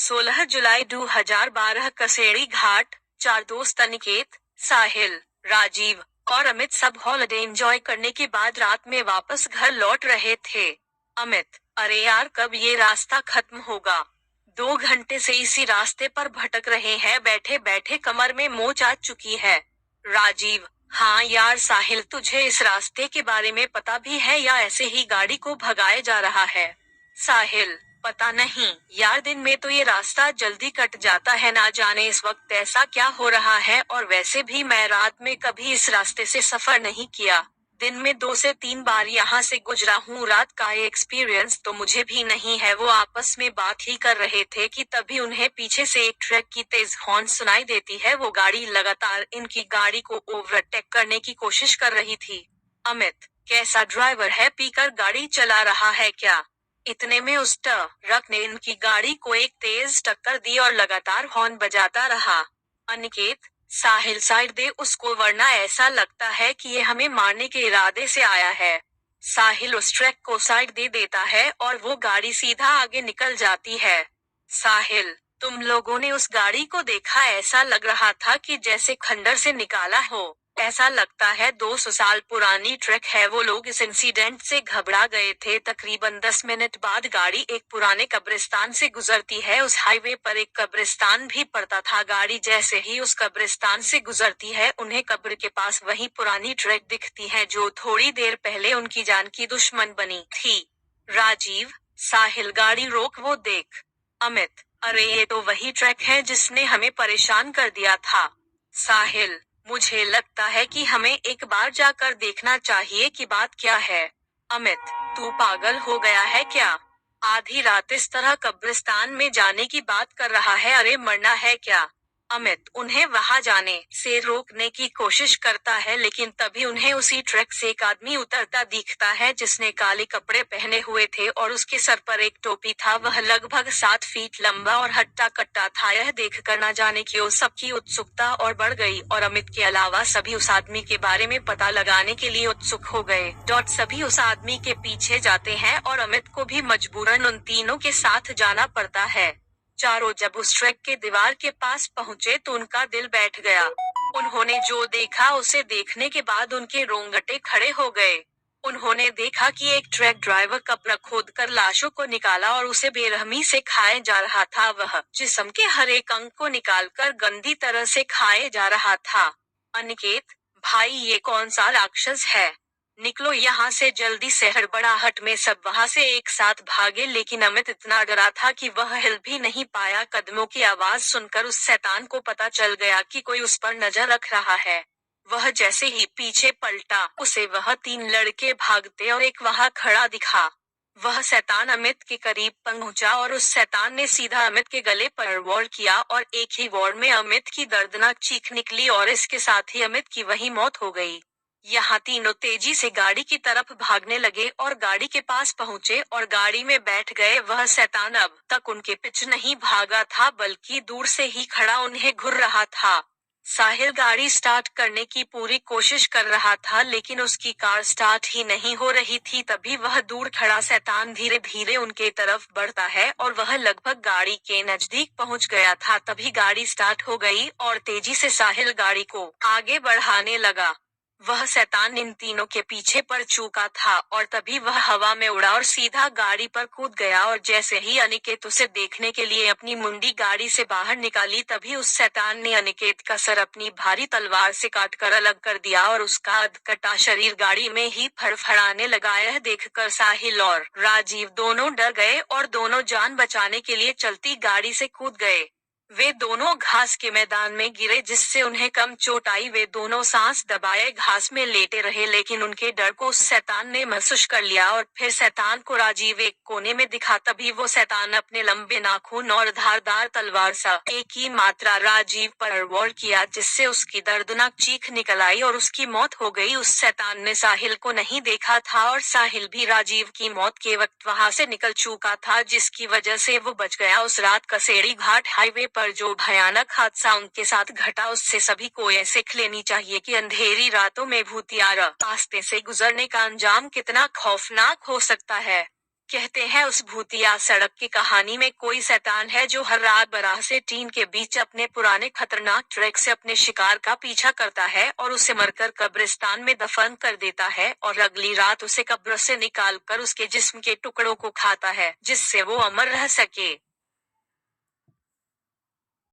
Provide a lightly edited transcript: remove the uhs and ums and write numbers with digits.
16 जुलाई 2012 कसेड़ी घाट। 4 दोस्त अनिकेत, साहिल, राजीव और अमित सब हॉलिडे एंजॉय करने के बाद रात में वापस घर लौट रहे थे। अमित: अरे यार, कब ये रास्ता खत्म होगा? 2 घंटे से इसी रास्ते पर भटक रहे हैं, बैठे बैठे कमर में मोच आ चुकी है। राजीव: हाँ यार साहिल, तुझे इस रास्ते के बारे में पता भी है या ऐसे ही गाड़ी को भगाया जा रहा है? साहिल: पता नहीं यार, दिन में तो ये रास्ता जल्दी कट जाता है, ना जाने इस वक्त ऐसा क्या हो रहा है, और वैसे भी मैं रात में कभी इस रास्ते से सफर नहीं किया। दिन में 2 से 3 बार यहाँ से गुजरा हूँ, रात का ये एक्सपीरियंस तो मुझे भी नहीं है। वो आपस में बात ही कर रहे थे कि तभी उन्हें पीछे से एक ट्रक की तेज हॉर्न सुनाई देती है। वो गाड़ी लगातार इनकी गाड़ी को ओवरटेक करने की कोशिश कर रही थी। अमित: कैसा ड्राइवर है, पीकर गाड़ी चला रहा है क्या? इतने में उस ट्रक ने इनकी गाड़ी को एक तेज टक्कर दी और लगातार हॉर्न बजाता रहा। अनिकेत: साहिल, साइड दे उसको, वरना ऐसा लगता है कि ये हमें मारने के इरादे से आया है। साहिल उस ट्रक को साइड दे देता है और वो गाड़ी सीधा आगे निकल जाती है। साहिल: तुम लोगों ने उस गाड़ी को देखा? ऐसा लग रहा था कि जैसे खंडर से निकाला हो। ऐसा लगता है 200 साल पुरानी ट्रक है। वो लोग इस इंसिडेंट से घबरा गए थे। तकरीबन 10 मिनट बाद गाड़ी एक पुराने कब्रिस्तान से गुजरती है। उस हाईवे पर एक कब्रिस्तान भी पड़ता था। गाड़ी जैसे ही उस कब्रिस्तान से गुजरती है, उन्हें कब्र के पास वही पुरानी ट्रक दिखती है जो थोड़ी देर पहले उनकी जान की दुश्मन बनी थी। राजीव: साहिल, गाड़ी रोक, वो देख। अमित: अरे ये तो वही ट्रक है जिसने हमें परेशान कर दिया था। साहिल: मुझे लगता है कि हमें एक बार जाकर देखना चाहिए कि बात क्या है। अमित: तू पागल हो गया है क्या? आधी रात इस तरह कब्रिस्तान में जाने की बात कर रहा है? अरे मरना है क्या? अमित उन्हें वहां जाने से रोकने की कोशिश करता है, लेकिन तभी उन्हें उसी ट्रक से एक आदमी उतरता दिखता है जिसने काले कपड़े पहने हुए थे और उसके सर पर एक टोपी था। वह लगभग 7 फीट लंबा और हट्टा कट्टा था। यह देखकर न जाने क्यों सबकी उत्सुकता और बढ़ गई और अमित के अलावा सभी उस आदमी के बारे में पता लगाने के लिए उत्सुक हो गए। सभी उस आदमी के पीछे जाते हैं और अमित को भी मजबूरन उन तीनों के साथ जाना पड़ता है। चारों जब उस ट्रक के दीवार के पास पहुंचे तो उनका दिल बैठ गया। उन्होंने जो देखा उसे देखने के बाद उनके रोंगटे खड़े हो गए। उन्होंने देखा कि एक ट्रक ड्राइवर कब्र खोदकर लाशों को निकाला और उसे बेरहमी से खाए जा रहा था। वह जिस्म के हर एक अंग को निकालकर गंदी तरह से खाए जा रहा था। अनिकेत: भाई, ये कौन सा राक्षस है? निकलो यहाँ से जल्दी से। हड़बड़ाहट में सब वहाँ से एक साथ भागे, लेकिन अमित इतना डरा था कि वह हिल भी नहीं पाया। कदमों की आवाज सुनकर उस शैतान को पता चल गया कि कोई उस पर नजर रख रहा है। वह जैसे ही पीछे पलटा, उसे वह 3 लड़के भागते और एक वहाँ खड़ा दिखा। वह शैतान अमित के करीब पहुंचा और उस शैतान ने सीधा अमित के गले पर वार किया और एक ही वार में अमित की दर्दनाक चीख निकली और इसके साथ ही अमित की वही मौत हो गई। यहाँ तीनों तेजी से गाड़ी की तरफ भागने लगे और गाड़ी के पास पहुंचे और गाड़ी में बैठ गए। वह शैतान अब तक उनके पीछे नहीं भागा था, बल्कि दूर से ही खड़ा उन्हें घूर रहा था। साहिल गाड़ी स्टार्ट करने की पूरी कोशिश कर रहा था, लेकिन उसकी कार स्टार्ट ही नहीं हो रही थी। तभी वह दूर खड़ा शैतान धीरे धीरे उनके तरफ बढ़ता है और वह लगभग गाड़ी के नजदीक पहुंच गया था। तभी गाड़ी स्टार्ट हो गई और तेजी से साहिल गाड़ी को आगे बढ़ाने लगा। वह शैतान इन तीनों के पीछे पड़ चुका था और तभी वह हवा में उड़ा और सीधा गाड़ी पर कूद गया। और जैसे ही अनिकेत उसे देखने के लिए अपनी मुंडी गाड़ी से बाहर निकाली, तभी उस शैतान ने अनिकेत का सर अपनी भारी तलवार से काटकर अलग कर दिया और उसका अधकटा शरीर गाड़ी में ही फड़फड़ाने लगा। यह देखकर साहिल और राजीव दोनों डर गए और दोनों जान बचाने के लिए चलती गाड़ी से कूद गए। वे दोनों घास के मैदान में गिरे, जिससे उन्हें कम चोट आई। वे दोनों सांस दबाए घास में लेटे रहे, लेकिन उनके डर को उस शैतान ने महसूस कर लिया और फिर शैतान को राजीव एक कोने में दिखा। तभी वो शैतान अपने लंबे नाखून और धारदार तलवार से एक ही मात्रा राजीव पर वार किया, जिससे उसकी दर्दनाक चीख निकल आई और उसकी मौत हो गई। उस शैतान ने साहिल को नहीं देखा था और साहिल भी राजीव की मौत के वक्त वहां से निकल चुका था, जिसकी वजह से वो बच गया। उस रात कसेड़ी घाट हाईवे पर जो भयानक हादसा उनके साथ घटा, उससे सभी को ये सीख लेनी चाहिए कि अंधेरी रातों में भूतिया रास्ते से गुजरने का अंजाम कितना खौफनाक हो सकता है। कहते हैं उस भूतिया सड़क की कहानी में कोई शैतान है जो हर रात बारह से टीन के बीच अपने पुराने खतरनाक ट्रक से अपने शिकार का पीछा करता है और उसे मरकर कब्रिस्तान में दफन कर देता है और अगली रात उसे कब्र से निकालकर उसके जिस्म के टुकड़ों को खाता है जिससे वो अमर रह सके।